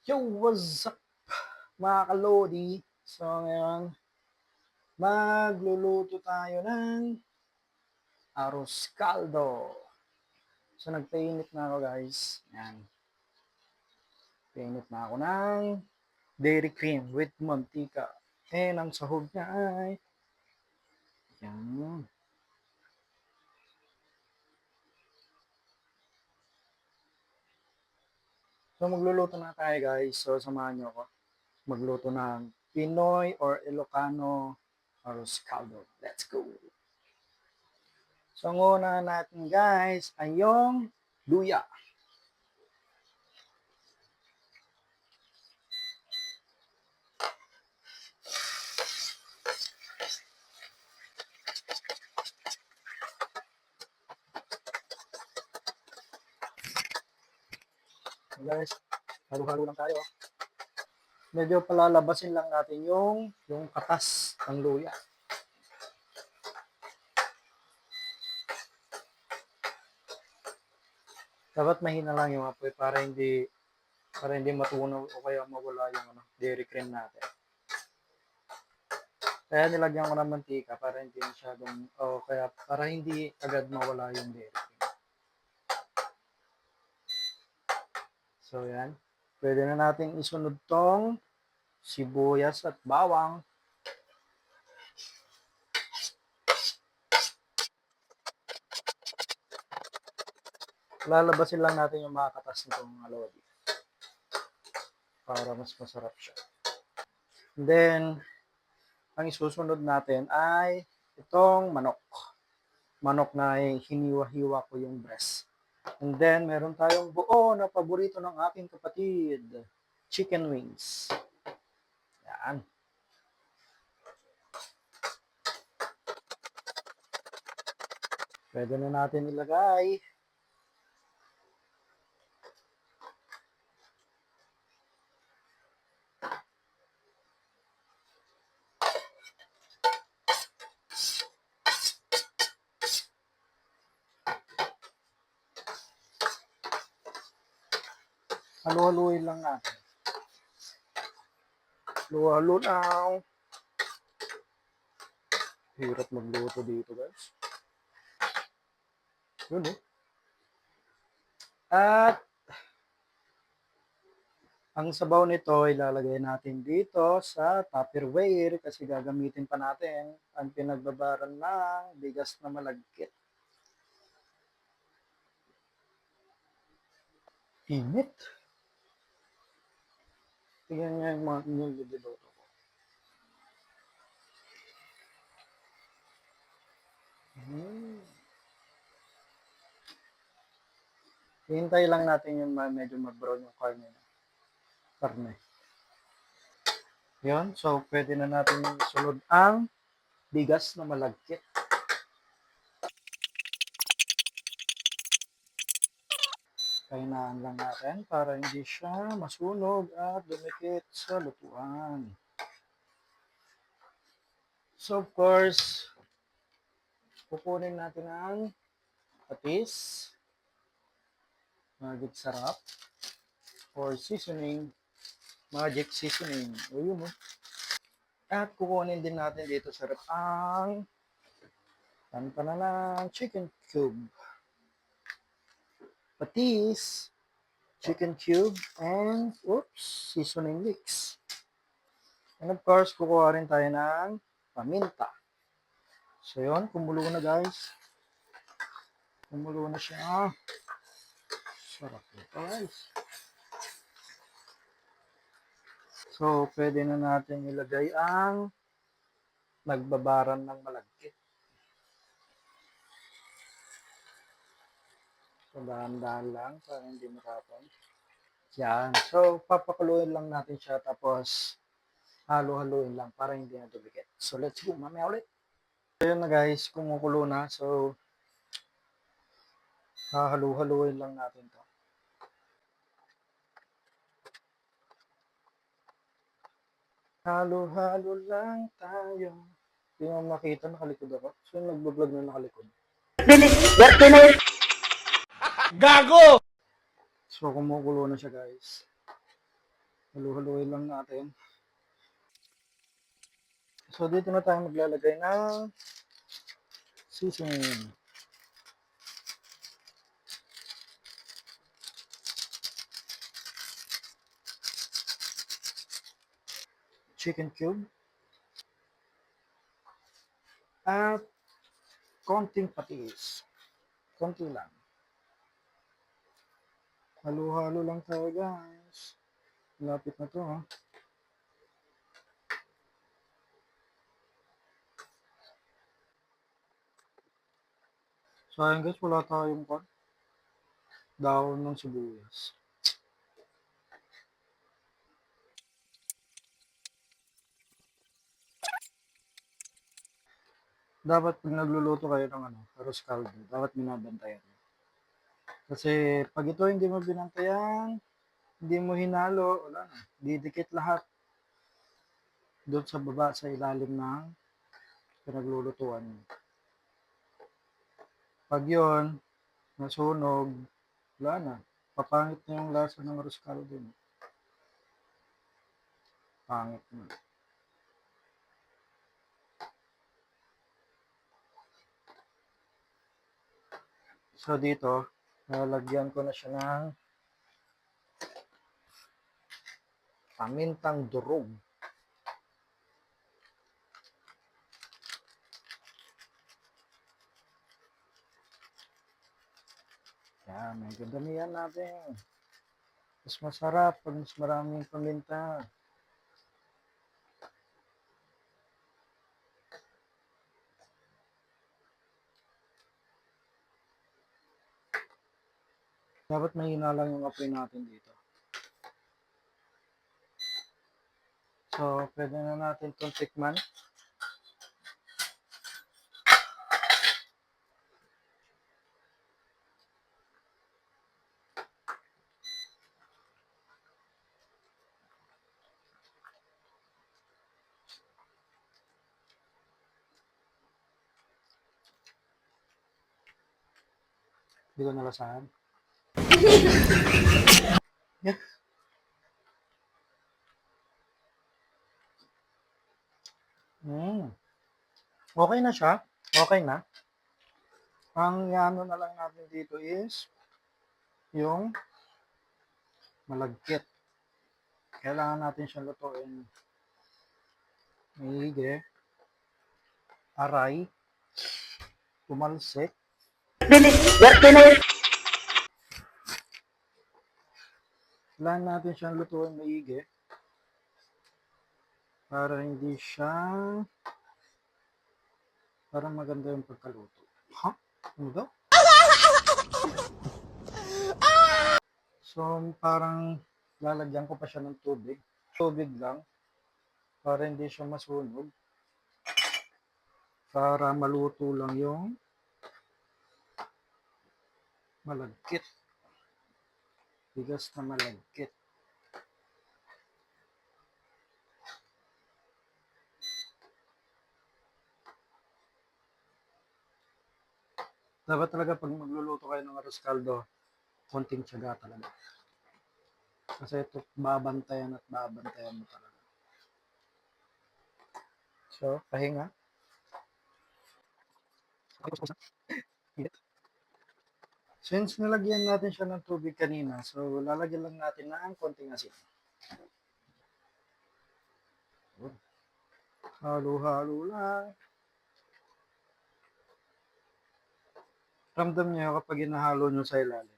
Yo, what's up mga kalodi? So ngayon, magluluto tayo ng arroz caldo. So nagpainit na ako guys. Yan, painit na ako ng dairy cream with mantika. And ang sahog niya ay, yan. So magluluto na tayo guys. So samahan niyo ako magluto ng Pinoy or Ilocano arroz caldo. Let's go! So ang una natin guys ay yung luya. Guys, halo-halo lang tayo. Medyo palalabasin lang natin yung katas ng luya. Dapat mahina lang yung apoy para hindi matunaw o kaya mawala yung dairy cream natin. Kaya nilagyan ko ng mantika para hindi masyadong kaya para hindi agad mawala yung dairy cream. So yan. Pwede na natin isunod tong sibuyas at bawang. Lalabasin lang natin yung mga katas nitong alodi para mas masarap siya. And then, ang isusunod natin ay itong manok. Manok na hiniwa-hiwa ko yung breast. And then, meron tayong buo na paborito ng aking kapatid. Chicken wings. Yan. Pwede na natin ilagay. Halo-haluin lang natin. Halo-halo lang. Hirap magluto dito, guys. Yun eh. At ang sabaw nito ilalagay natin dito sa Tupperware kasi gagamitin pa natin ang pinagbabaran ng bigas na malagkit. Init. Tingnan niya yung mga inyong niluluto ko. Hintay lang natin yung medyo mag-brown yung karne. Yun, so pwede na natin isunod ang bigas na malagkit. Kainaan lang natin para hindi siya masunog at dumikit sa lutuan. So of course, kukunin natin ang patis, magic sarap, or seasoning, magic seasoning. O yun o. At kukunin din natin dito sa rep ang tantanan chicken cube. Patis, chicken cube, and seasoning mix. And of course, kukuha rin tayo ng paminta. So yun, kumulo na guys. Kumulo na siya. Sarap nito guys. So, pwede na natin ilagay ang nagbabaran ng malagkit. So, dahan-dahan lang para hindi matapon. Yan. So, papakuluin lang natin siya tapos halo-haluin lang para hindi na dumikit. So, let's go. Mamaya ulit. So, yun na guys. Kumukulo na. So, hahalo-haluin lang natin to. Halo-halo lang tayo. Hindi mo makita, nakalikod ako. So, yung nagbablog na nakalikod. Gago! So, kumukulo na siya guys. Halu-haluin lang natin. So, dito na tayo maglalagay ng seasoning. Chicken cube. At konting patis. Konti lang. Halo-halo lang tayo, guys. Lapit na to, ha. So, ayun guys, wala tayong daon ng sibuyas. Dapat pag nagluluto kayo ng arroz caldo, dapat binabantayan. Kasi pag ito hindi mo binantayan, hindi mo hinalo, wala na. Didikit lahat doon sa baba, sa ilalim ng pinaglulutuan mo. Pag yon nasunog, wala na. Papangit na yung lasa ng arroz caldo mo. Pangit na. So dito, nalagyan ko na siya ng pamintang durog. Yan, may gandamihan natin. Mas masarap pag mas maraming paminta. Dapat mahina lang yung apoy natin dito. So, pwede na natin itong tikman. Hindi ko nalasahan. Yeah. Okay na siya. Okay na. Ang ano na lang natin dito is yung malagkit. Kailangan natin siyang lutuin. Maigi. Aray. Tumalsik. Kailangan natin siyang lutuin maigi. Para hindi siya para maganda yung pagkaluto. Ha? Ano daw? So, parang lalagyan ko pa siya ng tubig. Tubig lang. Para hindi siya masunog. Para maluto lang yung malagkit. Bigas na malagkit. Dapat talaga pag magluluto kayo ng arroz caldo, konting tiyaga talaga. Kasi ito babantayan at babantayan mo talaga. So, pahinga. Since nalagyan natin siya ng tubig kanina, so lalagyan lang natin ng konting asin. Halo-halo lang. Ramdam niyo kapag hinahalo nyo sa ilalim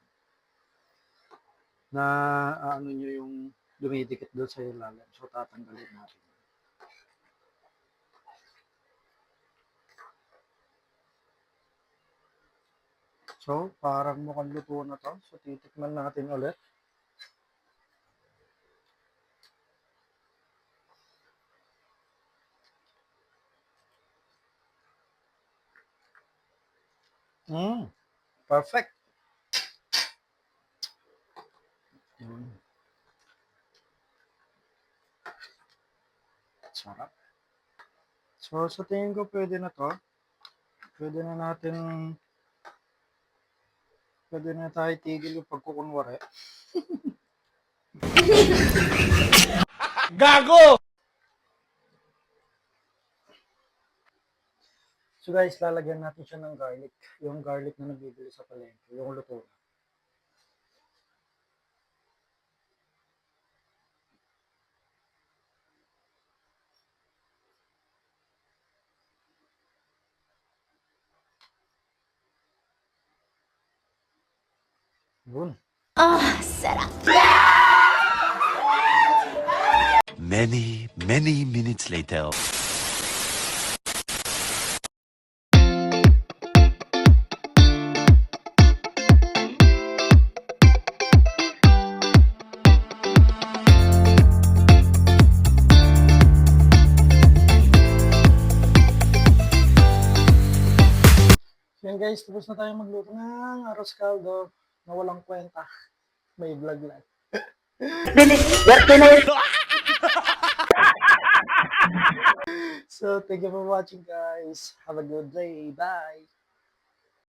na ano nyo yung dumidikit doon sa ilalim. So, tatanggalin natin. So, parang mukhang luto na to. So, titikman natin ulit. Perfect. Sarap. So, sa tingin ko pwede na to. Pwede na tayo tigil yung pagkukunwari. So guys, lalagyan natin siya ng garlic. Yung garlic na nabibili sa palengke, yung luto na. Yun. Many minutes later. So yan guys, tapos na tayo magluto ng arroz caldo na walang kwenta. May vlog lang. So, thank you for watching guys. Have a good day. Bye.